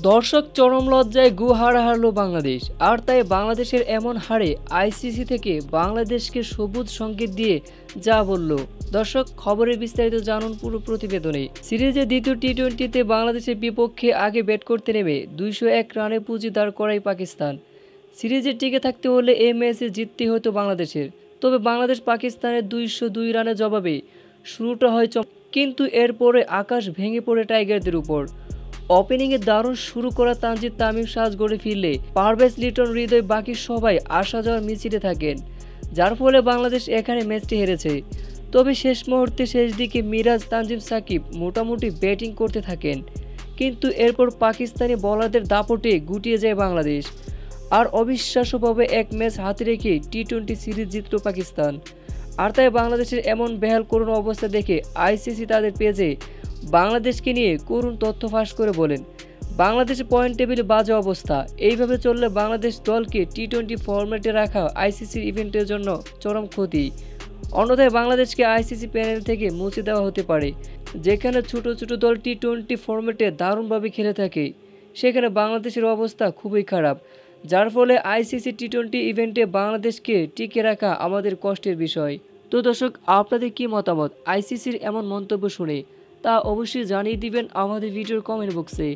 দর্শক চরম লজ্জায় গুহারা হারলো বাংলাদেশ। আর তাই বাংলাদেশের এমন হারে আইসিসি থেকে বাংলাদেশকে সবুজ সংকেত দিয়ে যা বলল। দর্শক খবরের বিস্তারিত জানুন পুরো প্রতিবেদনে। সিরিজের দ্বিতীয় টি-20তে বাংলাদেশের বিপক্ষে আগে ব্যাট করতে নেমে 201 রানে পুঁজি দাঁড় করায় পাকিস্তান। সিরিজে টিকে থাকতে হলে এই ম্যাচে জিততে হতো বাংলাদেশের। তবে বাংলাদেশ পাকিস্তানের 202 রানের জবাবে শুরুটা হয় কিন্তু এরপরে আকাশ ভেঙে পড়ে টাইগারদের উপর। ওপেনিংয়ে দারুণ শুরু করা তানজিদ তামিম সাজ গড়ে ফিরলে পারভেজ লিটন হৃদয় বাকি সবাই আসা যাওয়ার মিছিলে থাকেন, যার ফলে বাংলাদেশ এখানে ম্যাচটি হেরেছে। তবে শেষ মুহূর্তে শেষ দিকে মিরাজ, তানজিম সাকিব মোটামুটি ব্যাটিং করতে থাকেন, কিন্তু এরপর পাকিস্তানি বোলারদের দাপটে গুটিয়ে যায় বাংলাদেশ। আর অবিশ্বাস্যভাবে এক ম্যাচ হাতে রেখে টি-20 সিরিজ জিতল পাকিস্তান। আর তাই বাংলাদেশের এমন বেহাল করুণ অবস্থা দেখে আইসিসি তাদের পেজে বাংলাদেশকে নিয়ে করুণ তথ্য ফাঁস করে বলেন, বাংলাদেশের পয়েন্ট টেবিলে বাজে অবস্থা, এইভাবে চললে বাংলাদেশ দলকে টি-20 ফরম্যাটে রাখা আইসিসির ইভেন্টের জন্য চরম ক্ষতি। অন্যথায় বাংলাদেশকে আইসিসি প্যানেল থেকে মুছে দেওয়া হতে পারে। যেখানে ছোট ছোট দল টি-20 ফরম্যাটে দারুণভাবে খেলে থাকে, সেখানে বাংলাদেশের অবস্থা খুবই খারাপ, যার ফলে আইসিসি টি-20 ইভেন্টে বাংলাদেশকে টিকে রাখা আমাদের কষ্টের বিষয়। তো দর্শক, আপনাদের কি মতামত আইসিসির এমন মন্তব্য শুনে? তা অবশ্যই জানিয়ে দিবেন আমাদের ভিডিওর কমেন্ট বক্সে।